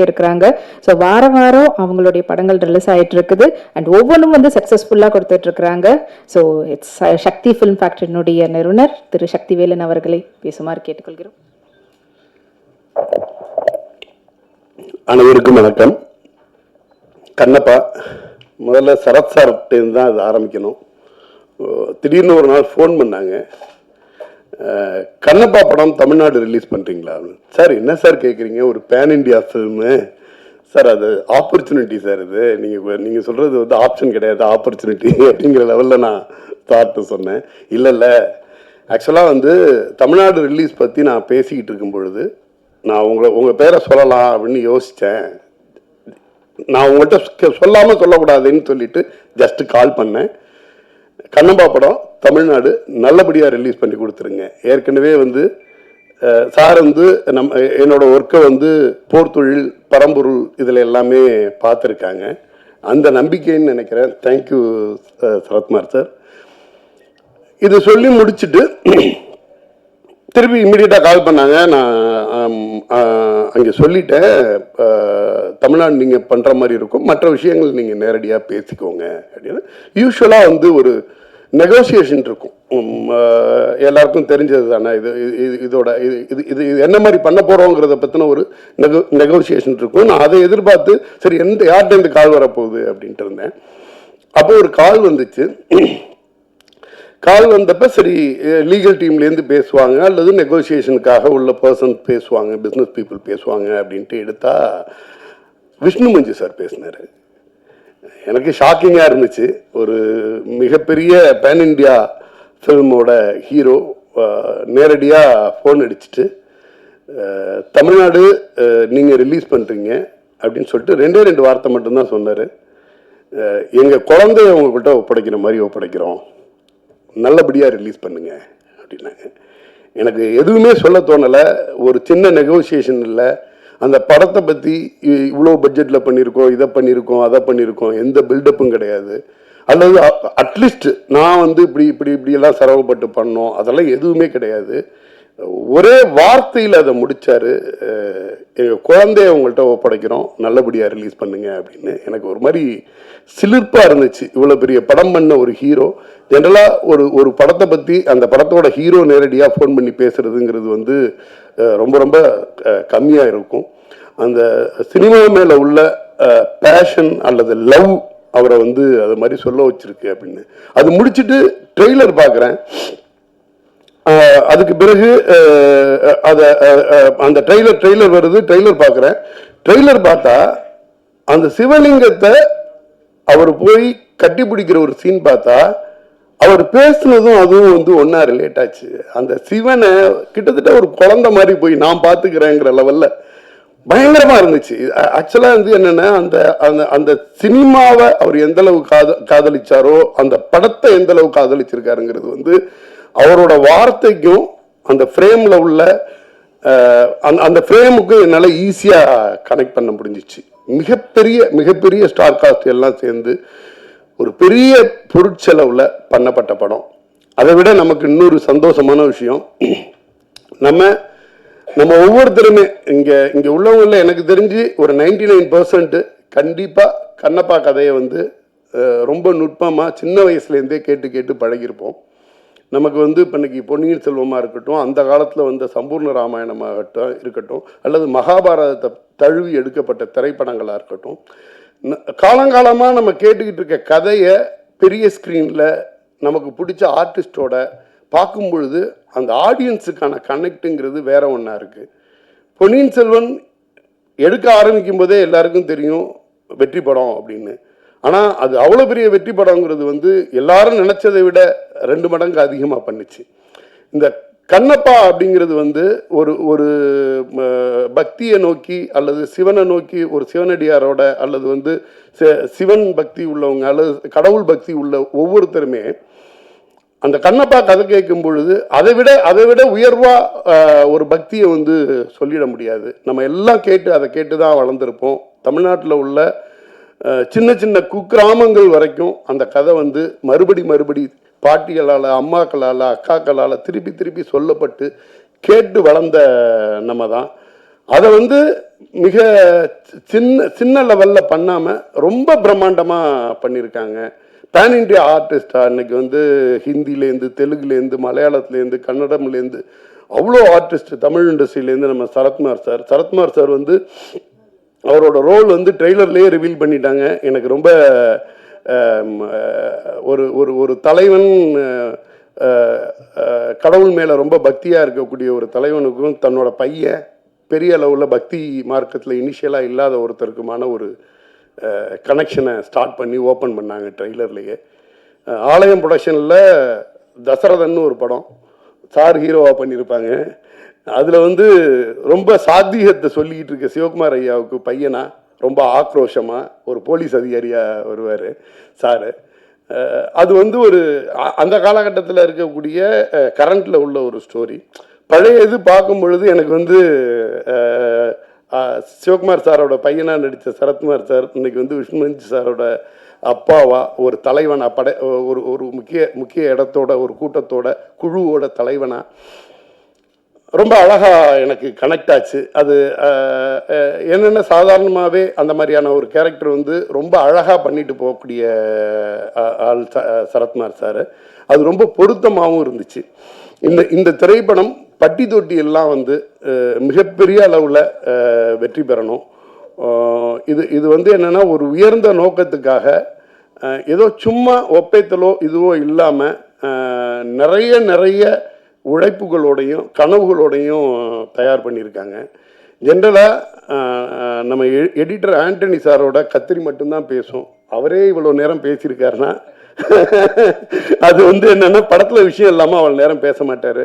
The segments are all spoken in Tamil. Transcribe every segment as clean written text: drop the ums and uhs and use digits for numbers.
இருக்கிறாங்க. ஸோ வாரம் வாரம் அவங்களுடைய படங்கள் ரிலீஸ் ஆகிட்டு இருக்குது அண்ட் ஒவ்வொன்றும் வந்து சக்ஸஸ்ஃபுல்லாக கொடுத்துட்டு இருக்கிறாங்க. ஸோ இட்ஸ் சக்தி ஃபிலிம் ஃபேக்டரியினுடைய நிறுவனர் திரு சக்திவேலன் அவர்களை பேசுமாறு கேட்டுக்கொள்கிறோம். அனைவருக்கும் வணக்கம். கண்ணப்பா, முதல்ல சரத் சார்கிட்டேருந்து தான் அது ஆரம்பிக்கணும். திடீர்னு ஒரு நாள் ஃபோன் பண்ணாங்க, கண்ணப்பா படம் தமிழ்நாடு ரிலீஸ் பண்ணுறீங்களா? சார் என்ன சார் கேட்குறீங்க, ஒரு பேன் இண்டியா ஃபில்மு சார், அது ஆப்பர்ச்சுனிட்டி சார், இது நீங்கள் சொல்கிறது வந்து ஆப்ஷன் கிடையாது, ஆப்பர்ச்சுனிட்டி அப்படிங்கிற லெவலில் நான் பார்த்து சொன்னேன். இல்லை ஆக்சுவலாக வந்து தமிழ்நாடு ரிலீஸ் பற்றி நான் பேசிக்கிட்டு இருக்கும் பொழுது நான் உங்கள் பேரை சொல்லலாம் அப்படின்னு யோசித்தேன். நான் உங்கள்கிட்ட சொல்லாமல் சொல்லக்கூடாதுன்னு சொல்லிட்டு ஜஸ்ட்டு கால் பண்ணேன். கண்ணப்பா படம் தமிழ்நாடு நல்லபடியாக ரிலீஸ் பண்ணி கொடுத்துருங்க. ஏற்கனவே வந்து சார் வந்து என்னோட ஒர்க்கை வந்து போர்த்தொழில், பரம்பொருள் இதில் எல்லாமே பார்த்துருக்காங்க. அந்த நம்பிக்கைன்னு நினைக்கிறேன். Thank you Sarathkumar sir. இது சொல்லி முடிச்சுட்டு திருப்பி இம்மிடியட்டாக கால் பண்ணாங்க. நான் அங்கே சொல்லிட்டேன், தமிழ்நாடு நீங்கள் பண்ணுற மாதிரி இருக்கும், மற்ற விஷயங்கள் நீங்கள் நேரடியாக பேசிக்கோங்க அப்படின்னு. யூஸ்வலாக வந்து ஒரு நெகோசியேஷன் இருக்கும், எல்லாருக்கும் தெரிஞ்சது தானே. இதோட இது என்ன மாதிரி பண்ண போகிறோங்கிறத பற்றின ஒரு நெகோசியேஷன் இருக்கும். நான் அதை எதிர்பார்த்து சரி யார்கிட்ட இந்த கால் வரப்போகுது அப்படின்ட்டு இருந்தேன். அப்போ ஒரு கால் வந்துச்சு. கால் வந்தப்போ சரி லீகல் டீம்லேருந்து பேசுவாங்க அல்லது நெகோசியேஷனுக்காக உள்ள பர்சன் பேசுவாங்க, பிஸ்னஸ் பீப்புள் பேசுவாங்க அப்படின்ட்டு எடுத்தா விஷ்ணு மஞ்சு சார் பேசினார். எனக்கு ஷாக்கிங்காக இருந்துச்சு. ஒரு மிகப்பெரிய பேன் இண்டியா ஃபில்மோட ஹீரோ நேரடியாக ஃபோன் அடிச்சுட்டு தமிழ்நாடு நீங்கள் ரிலீஸ் பண்ணுறீங்க அப்படின்னு சொல்லிட்டு ரெண்டு வார்த்தை மட்டும்தான் சொன்னார். எங்கள் குழந்தைய உங்கள்கிட்ட ஒப்படைக்கிற மாதிரி ஒப்படைக்கிறோம், நல்லபடியாக ரிலீஸ் பண்ணுங்க அப்படின்னாங்க. எனக்கு எதுவுமே சொல்ல தோணலை. ஒரு சின்ன நெகோசியேஷன் இல்லை. அந்த படத்தை பற்றி இவ்வளோ பட்ஜெட்டில் பண்ணியிருக்கோம், இதை பண்ணியிருக்கோம், அதை பண்ணியிருக்கோம், எந்த பில்டப்பும் கிடையாது. அல்லது அட்லீஸ்ட் நான் வந்து இப்படியெல்லாம் சிரமப்பட்டு பண்ணோம், அதெல்லாம் எதுவுமே கிடையாது. ஒரே வார்த்தையில் அதை முடித்தார், எங்கள் குழந்தைய உங்கள்கிட்ட ஒப்படைக்கிறோம், நல்லபடியாக ரிலீஸ் பண்ணுங்க அப்படின்னு. எனக்கு ஒரு மாதிரி சிலிர்ப்பாக இருந்துச்சு. இவ்வளோ பெரிய படம் பண்ண ஒரு ஹீரோ, ஜென்ரலாக ஒரு படத்தை பற்றி அந்த படத்தோட ஹீரோ நேரடியாக ஃபோன் பண்ணி பேசுகிறதுங்கிறது வந்து ரொம்ப ரொம்ப கம்மியாக இருக்கும். அந்த சினிமா மேலே உள்ள பேஷன் அல்லது லவ் அவரை வந்து அது மாதிரி சொல்ல வச்சிருக்கு அப்படின்னு. அது முடிச்சுட்டு ட்ரெய்லர் பார்க்குறேன். அதுக்கு பிறகு அந்த ட்ரெய்லர் வருது. ட்ரெய்லர் பார்க்குறேன். ட்ரெய்லர் பார்த்தா அந்த சிவலிங்கத்தை அவர் போய் கட்டி பிடிக்கிற ஒரு சீன் பார்த்தா அவர் பேசுனதும் அதுவும் வந்து ஒன்றா ரிலேட் ஆச்சு. அந்த சிவனை கிட்டத்தட்ட ஒரு குழந்தை மாதிரி போய் நான் பார்த்துக்கிறேங்கிற லெவலில் பயங்கரமாக இருந்துச்சு. ஆக்சுவலாக வந்து என்னென்னா அந்த அந்த அந்த சினிமாவை அவர் எந்தளவு காதலிச்சாரோ அந்த படத்தை எந்தளவு காதலிச்சிருக்காருங்கிறது வந்து அவரோட வார்த்தைக்கும் அந்த ஃப்ரேமில் உள்ள அந்த ஃப்ரேமுக்கும் என்னால் ஈஸியாக கனெக்ட் பண்ண முடிஞ்சிச்சு. மிகப்பெரிய ஸ்டார் காஸ்ட் எல்லாம் சேர்ந்து ஒரு பெரிய பொருட்செலவில் பண்ணப்பட்ட படம். அதை விட நமக்கு இன்னொரு சந்தோஷமான விஷயம், நம்ம ஒவ்வொருத்தருமே இங்கே உள்ளவங்களில் எனக்கு தெரிஞ்சு ஒரு 99% கண்டிப்பாக கண்ணப்பா கதையை வந்து ரொம்ப நுட்பமாக சின்ன வயசுலேருந்தே கேட்டு பழகியிருப்போம். நமக்கு வந்து இப்போ இன்னைக்கு பொன்னியின் செல்வமாக இருக்கட்டும், அந்த காலத்தில் வந்த சம்பூர்ண ராமாயணமாகட்டும் இருக்கட்டும், அல்லது மகாபாரதத்தை தழுவி எடுக்கப்பட்ட திரைப்படங்களாக இருக்கட்டும், காலங்காலமாக நம்ம கேட்டுக்கிட்டு இருக்க கதையை பெரிய ஸ்க்ரீனில் நமக்கு பிடிச்ச ஆர்டிஸ்டோட பார்க்கும் பொழுது அந்த ஆடியன்ஸுக்கான கனெக்டுங்கிறது வேற ஒன்றா இருக்குது. பொன்னியின் செல்வன் எடுக்க ஆரம்பிக்கும் போதே எல்லாருக்கும் தெரியும் வெற்றி படம் அப்படின்னு. ஆனால் அது அவ்வளோ பெரிய வெற்றி படங்கிறது வந்து எல்லாரும் நினச்சதை விட 2 மடங்கு அதிகமாக பண்ணிச்சு. இந்த கண்ணப்பா அப்படிங்கிறது வந்து ஒரு பக்தியை நோக்கி அல்லது சிவனை நோக்கி ஒரு சிவனடியாரோட அல்லது வந்து சிவன் பக்தி உள்ளவங்க அல்லது கடவுள் பக்தி உள்ள ஒவ்வொருத்தருமே அந்த கண்ணப்பா கதை கேட்கும் பொழுது அதை விட உயர்வாக ஒரு பக்தியை வந்து சொல்லிட முடியாது. நம்ம எல்லாம் அதை கேட்டு தான் வளர்ந்துருப்போம். தமிழ்நாட்டில் உள்ள சின்ன குக்கிராமங்கள் வரைக்கும் அந்த கதை வந்து மறுபடி பாட்டிகளால், அம்மாக்களால், அக்காக்களால் திருப்பி சொல்லப்பட்டு கேட்டு வளர்ந்த நம்ம தான். அதை வந்து மிக சின்ன சின்ன லெவலில் பண்ணாமல் ரொம்ப பிரம்மாண்டமாக பண்ணியிருக்காங்க. பேன் இண்டியா ஆர்டிஸ்டா இன்னைக்கு வந்து ஹிந்திலேருந்து, தெலுங்குலேருந்து, மலையாளத்துலேருந்து, கன்னடம்லேருந்து அவ்வளோ ஆர்டிஸ்ட் தமிழ் இண்டஸ்ட்ரியிலேருந்து நம்ம சரத்குமார் சார் வந்து அவரோட ரோல் வந்து ட்ரெய்லர்லேயே ரிவீல் பண்ணிட்டாங்க. எனக்கு ரொம்ப ஒரு ஒரு ஒரு தலைவன், கடவுள் மேலே ரொம்ப பக்தியாக இருக்கக்கூடிய ஒரு தலைவனுக்கும் தன்னோட பையன் பெரிய அளவில் பக்தி மார்க்கத்தில் இனிஷியலாக இல்லாத ஒருத்தருக்குமான ஒரு கனெக்ஷனை ஸ்டார்ட் பண்ணி ஓப்பன் பண்ணாங்க ட்ரெய்லர்லேயே. ஆலயம் ப்ரொடக்ஷனில் தசரதன்னு ஒரு படம் சார் ஹீரோவாக பண்ணியிருப்பாங்க. அதில் வந்து ரொம்ப சாத்தியத்தை சொல்லிக்கிட்டு இருக்க சிவகுமார் ஐயாவுக்கு பையனா ரொம்ப ஆக்ரோஷமாக ஒரு போலீஸ் அதிகாரியாக வருவார் சார். அது வந்து ஒரு அந்த காலகட்டத்தில் இருக்கக்கூடிய கரண்டில் உள்ள ஒரு ஸ்டோரி. பழைய இது பார்க்கும் பொழுது எனக்கு வந்து சிவகுமார் சாரோட பையனாக நடித்த சரத்குமார் சார் இன்னைக்கு வந்து விஷ்ணுமஞ்சி சாரோட அப்பாவா ஒரு தலைவனா ஒரு ஒரு முக்கிய இடத்தோட ஒரு கூட்டத்தோட குழுவோட தலைவனா ரொம்ப அழகாக எனக்கு கனெக்ட் ஆச்சு. அது என்னென்ன சாதாரணமாகவே அந்த மாதிரியான ஒரு கேரக்டர் வந்து ரொம்ப அழகாக பண்ணிட்டு போகக்கூடிய ஆள் சரத்குமார் சார். அது ரொம்ப பொருத்தமாகவும் இருந்துச்சு. இந்த திரைப்படம் பட்டி தொட்டி எல்லாம் வந்து மிகப்பெரிய அளவில் வெற்றி பெறணும். இது வந்து என்னென்னா ஒரு உயர்ந்த நோக்கத்துக்காக ஏதோ சும்மா ஒப்பைத்தலோ இதுவோ இல்லாமல் நிறைய உழைப்புகளோடையும் கனவுகளோடையும் தயார் பண்ணியிருக்காங்க. ஜென்ரலாக நம்ம எடிட்டர் ஆண்டனி சாரோட கத்திரி மட்டும்தான் பேசும். அவரே இவ்வளோ நேரம் பேசியிருக்காருன்னா அது வந்து என்னென்னா படத்தில் விஷயம் இல்லாமல் அவ்வளோ நேரம் பேச மாட்டார்.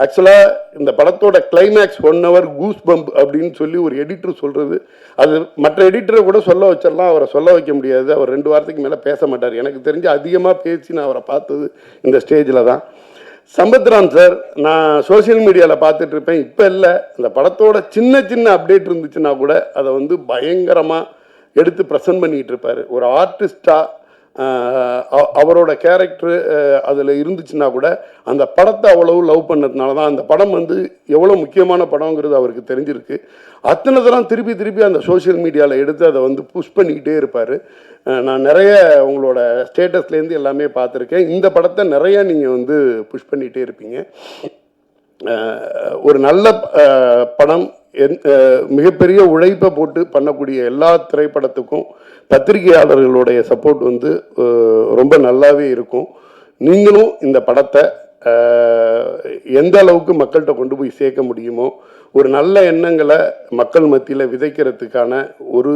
ஆக்சுவலாக இந்த படத்தோட கிளைமேக்ஸ் 1 hour கூஸ் பம்ப் அப்படின்னு சொல்லி ஒரு எடிட்டர் சொல்கிறது, அது மற்ற எடிட்டரை கூட சொல்ல வச்சிடலாம், அவரை சொல்ல வைக்க முடியாது. அவர் 2 வாரத்துக்கு மேலே பேச மாட்டார். எனக்கு தெரிஞ்சு அதிகமாக பேசி நான் அவரை பார்த்தது இந்த ஸ்டேஜில் தான். சம்பத்ராம் சார் நான் சோசியல் மீடியாவில் பார்த்துட்டு இருப்பேன். இப்போ இல்லை, இந்த படத்தோட சின்ன அப்டேட் இருந்துச்சுன்னா கூட அதை வந்து பயங்கரமாக எடுத்து ப்ரெசன்ட் பண்ணிகிட்டு இருப்பார். ஒரு ஆர்டிஸ்டாக அவரோட கேரக்டரு அதில் இருந்துச்சுன்னா கூட அந்த படத்தை அவ்வளவு லவ் பண்ணதுனால தான் அந்த படம் வந்து எவ்வளோ முக்கியமான படங்கிறது அவருக்கு தெரிஞ்சிருக்கு. அத்தனை தரம் திருப்பி அந்த சோஷியல் மீடியாவில் எடுத்து அதை வந்து புஷ் பண்ணிக்கிட்டே இருப்பார். நான் நிறைய உங்களோட ஸ்டேட்டஸ்லேருந்து எல்லாமே பார்த்துருக்கேன். இந்த படத்தை நிறைய நீங்கள் வந்து புஷ் பண்ணிகிட்டே இருப்பீங்க. ஒரு நல்ல படம் மிகப்பெரிய உழைப்பை போட்டு பண்ணக்கூடிய எல்லா திரைப்படத்துக்கும் பத்திரிகையாளர்களுடைய சப்போர்ட் வந்து ரொம்ப நல்லாவே இருக்கும். நீங்களும் இந்த படத்தை எந்த அளவுக்கு மக்கள்கிட்ட கொண்டு போய் சேர்க்க முடியுமோ ஒரு நல்ல எண்ணங்களை மக்கள் மத்தியில் விதைக்கிறதுக்கான ஒரு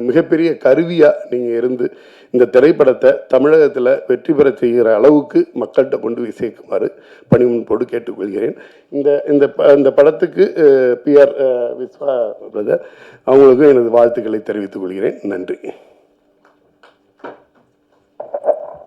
மிகப்பெரிய கருவியாக நீங்கள் இருந்து இந்த திரைப்படத்தை தமிழகத்தில் வெற்றி பெற செய்கிற அளவுக்கு மக்கள்கிட்ட கொண்டு போய் சேர்க்குமாறு பணிமுன்போடு கேட்டுக்கொள்கிறேன். இந்த படத்துக்கு PR விஸ்வா பிரதர் அவங்களுக்கும் எனது வாழ்த்துக்களை தெரிவித்துக் கொள்கிறேன். நன்றி.